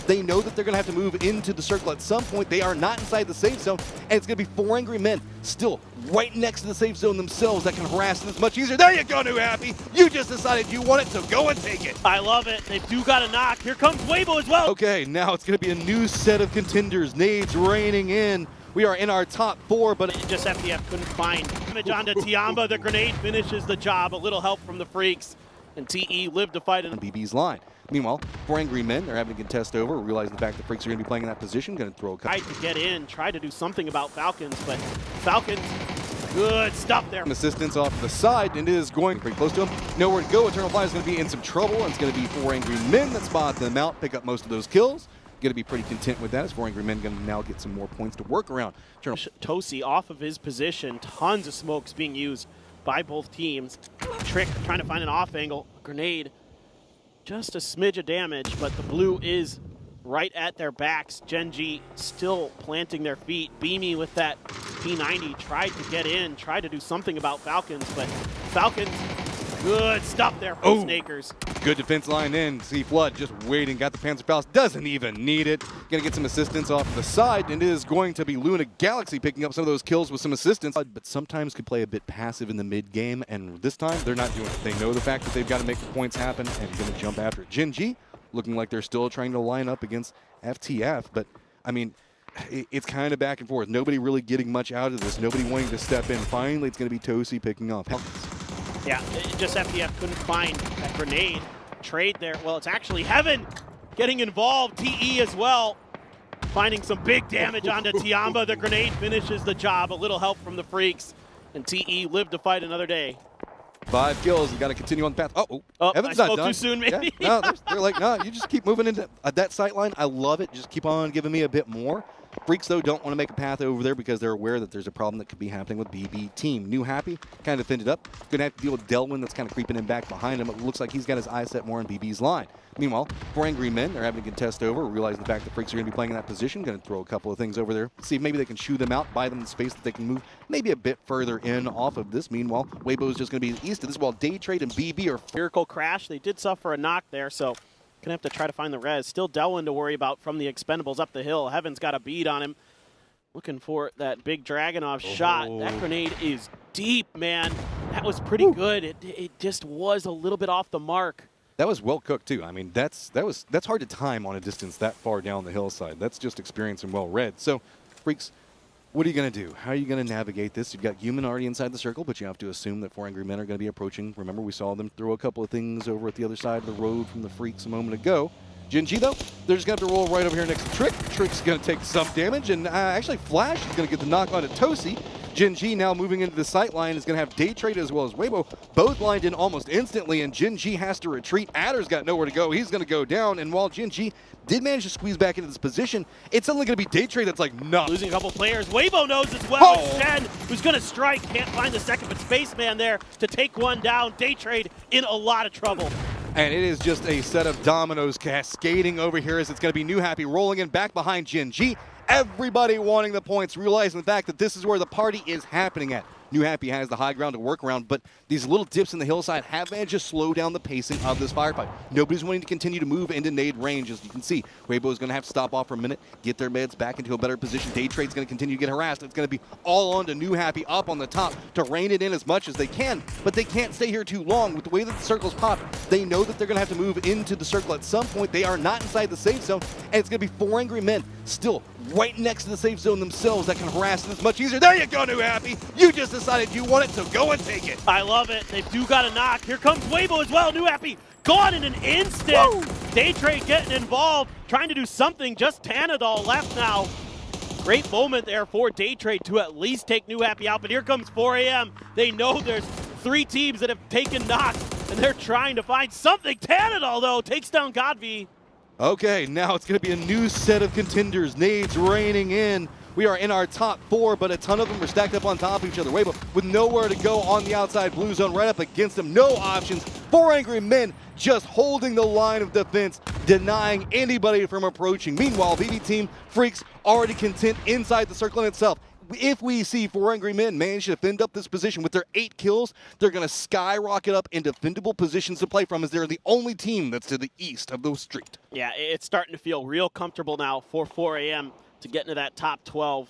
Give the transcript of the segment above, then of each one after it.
They know that they're going to have to move into the circle at some point. They are not inside the safe zone, and it's going to be 4 angry men still right next to the safe zone themselves that can harass them much easier. There you go, New Happy. You just decided you want it, so go and take it. I love it. They do got a knock. Here comes Weibo as well. Okay, now it's going to be a new set of contenders. Nades raining in. We are in our top 4, but just FTF couldn't find damage onto Tiamba. The grenade finishes the job. A little help from the Freaks, and TE lived to fight it. On BB's line. Meanwhile, 4 angry men, they're having to contest over, realizing the fact that Freaks are going to be playing in that position, going to throw a couple. Tried to get in, tried to do something about Falcons, but Falcons, good stuff there. Assistance off to the side, and it is going pretty close to him. Nowhere to go. Eternal Fly is going to be in some trouble, and it's going to be 4 angry men that spot them out, pick up most of those kills. Going to be pretty content with that, as 4 angry men going to now get some more points to work around. Tosi off of his position, tons of smokes being used by both teams. Trick trying to find an off angle, grenade. Just a smidge of damage, but the blue is right at their backs. Genji still planting their feet. Beamy with that P90 tried to get in, tried to do something about Falcons, but Falcons, good stuff there for Snakers. Good defense line in. See Flood just waiting, got the Panzerfaust, doesn't even need it. Gonna get some assistance off the side, and it is going to be Luna Galaxy picking up some of those kills with some assistance, but sometimes could play a bit passive in the mid game, and this time they're not doing it. They know the fact that they've got to make the points happen and gonna jump after it. Genji looking like they're still trying to line up against FTF, but I mean, it's kind of back and forth. Nobody really getting much out of this. Nobody wanting to step in. Finally, it's going to be Tosi picking up. Yeah, just FTF couldn't find that grenade. Trade there. Well, it's actually Heaven getting involved. TE as well. Finding some big damage onto Tiamba. The grenade finishes the job. A little help from the Freaks. And TE lived to fight another day. 5 kills. You got to continue on the path. Heaven's I not spoke done. too soon, maybe. Yeah, no, they're like, no, you just keep moving into that sight line. I love it. Just keep on giving me a bit more. Freaks, though, don't want to make a path over there because they're aware that there's a problem that could be happening with BB team. New Happy kind of thinned it up. Going to have to deal with Delwyn that's kind of creeping in back behind him. It looks like he's got his eyes set more on BB's line. Meanwhile, 4 angry men, they're having to contest over, realizing the fact that Freaks are going to be playing in that position. Going to throw a couple of things over there. See if maybe they can shoo them out, buy them the space that they can move maybe a bit further in off of this. Meanwhile, Weibo is just going to be east of this, while Day Trade and BB are... Miracle crash. They did suffer a knock there, so gonna have to try to find the res. Still Delwyn to worry about from the Expendables up the hill. Heaven's got a bead on him. Looking for that big Dragunov shot. That grenade is deep, man. That was pretty good. It just was a little bit off the mark. That was well cooked too. I mean, that's hard to time on a distance that far down the hillside. That's just experience and well read. So, Freaks, what are you going to do? How are you going to navigate this? You've got Human already inside the circle, but you have to assume that 4 angry men are going to be approaching. Remember, we saw them throw a couple of things over at the other side of the road from the Freaks a moment ago. Genji, though, they're just going to have to roll right over here next to Trick. Trick's going to take some damage, and actually Flash is going to get the knock onto Tosi. Genji now moving into the sight line is going to have Day Trade as well as Weibo, both lined in almost instantly, and Genji has to retreat. Adder's got nowhere to go. He's going to go down, and while Genji did manage to squeeze back into this position, it's suddenly going to be Day Trade that's like, no. Losing a couple players. Weibo knows as well. Shen, who's going to strike, can't find the second, but Spaceman there to take one down. Day Trade in a lot of trouble. And it is just a set of dominoes cascading over here as it's going to be New Happy rolling in back behind Genji. Everybody wanting the points, realizing the fact that this is where the party is happening at. New Happy has the high ground to work around, but these little dips in the hillside have managed to slow down the pacing of this firefight. Nobody's wanting to continue to move into nade range, as you can see. Weibo is going to have to stop off for a minute, get their meds back into a better position. Day Trade's going to continue to get harassed. It's going to be all on to New Happy up on the top to rein it in as much as they can, but they can't stay here too long. With the way that the circles pop, they know that they're going to have to move into the circle at some point. They are not inside the safe zone, and it's going to be 4 angry men still right next to the safe zone themselves that can harass them much easier. There you go, New Happy. You just decided you want it, so go and take it. I love it. They do got a knock. Here comes Weibo as well. New Happy gone in an instant. Woo! Day Trade getting involved, trying to do something. Just Tanadol left now. Great moment there for Day Trade to at least take New Happy out, but here comes 4 AM. They know there's 3 teams that have taken knocks, and they're trying to find something. Tanadol, though, takes down Godvi. Okay, now it's going to be a new set of contenders. Nades raining in. We are in our top 4, but a ton of them are stacked up on top of each other. Weibo with nowhere to go on the outside blue zone, right up against them. No options. 4 angry men just holding the line of defense, denying anybody from approaching. Meanwhile, BB team Freaks already content inside the circle in itself. if we see 4 Angry Men manage to defend up this position with their 8 kills, they're going to skyrocket up in defendable positions to play from, as they're the only team that's to the east of the street. Yeah, it's starting to feel real comfortable now for 4 a.m. to get into that top 12.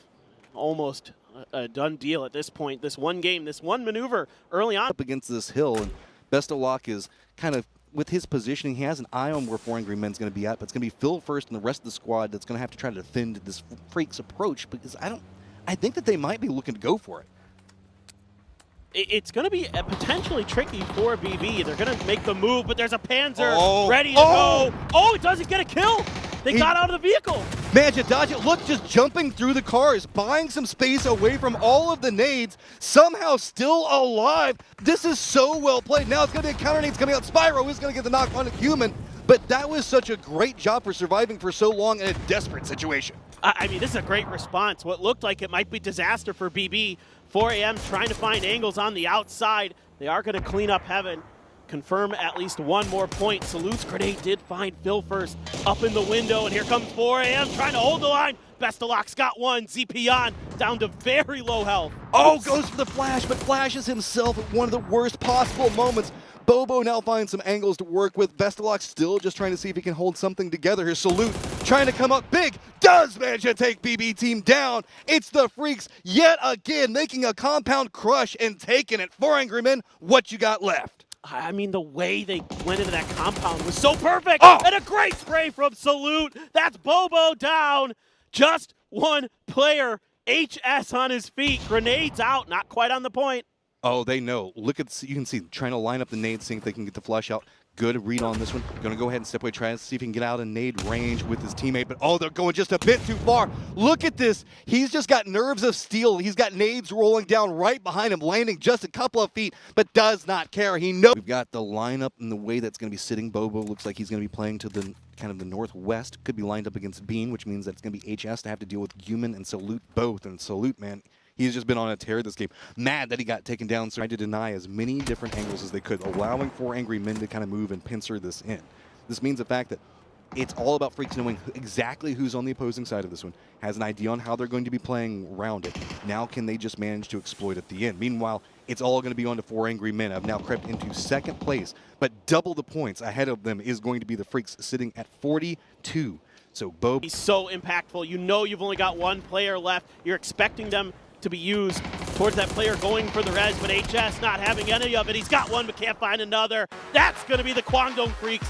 Almost a done deal at this point. This one game, this one maneuver early on. Up against this hill, and Best of Luck is kind of, with his positioning, he has an eye on where 4 Angry Men's going to be at, but it's going to be Phil first and the rest of the squad that's going to have to try to defend this Freak's approach, because I think that they might be looking to go for it. It's going to be potentially tricky for BB. They're going to make the move, but there's a Panzer ready to go. Oh, it doesn't get a kill. They got out of the vehicle. Man, to dodge it. Look, just jumping through the cars, buying some space away from all of the nades, somehow still alive. This is so well played. Now it's going to be a counter nades coming out. Spyro is going to get the knock on a human, but that was such a great job for surviving for so long in a desperate situation. I mean, this is a great response. What looked like it might be disaster for BB. 4 a.m. trying to find angles on the outside. They are going to clean up heaven. Confirm at least one more point. Salute's grenade did find Phil first up in the window, and here comes 4 a.m. trying to hold the line. Best of Luck's got one. ZP on down to very low health. Oh, goes for the flash, but flashes himself at one of the worst possible moments. Bobo now finds some angles to work with. Best of Luck still just trying to see if he can hold something together. Here's Salute trying to come up big. Does manage to take BB team down. It's the Freaks yet again making a compound crush and taking it. 4 Angry Men, what you got left? I mean, the way they went into that compound was so perfect. And a great spray from Salute. That's Bobo down. Just one player. HS on his feet. Grenades out. Not quite on the point. Oh, they know. Look at, you can see trying to line up the nades, seeing if they can get the flush out. Good read on this one. Going to go ahead and step away, try to see if he can get out of nade range with his teammate. But oh, they're going just a bit too far. Look at this. He's just got nerves of steel. He's got nades rolling down right behind him, landing just a couple of feet, but does not care. He knows. We've got the lineup and the way that's going to be sitting. Bobo looks like he's going to be playing to the kind of the northwest. Could be lined up against Bean, which means that it's going to be HS to have to deal with Human and Salute both. And Salute, man, he's just been on a tear this game. Mad that he got taken down, so tried to deny as many different angles as they could, allowing 4 Angry Men to kind of move and pincer this in. This means the fact that it's all about Freaks knowing exactly who's on the opposing side of this one, has an idea on how they're going to be playing around it. Now can they just manage to exploit at the end? Meanwhile, it's all going to be on to 4 Angry Men. I've now crept into second place, but double the points ahead of them is going to be the Freaks sitting at 42. So Bo, he's so impactful. You know you've only got one player left. You're expecting them to be used towards that player going for the res, but HS not having any of it. He's got one but can't find another. That's going to be the Kwangdong Freaks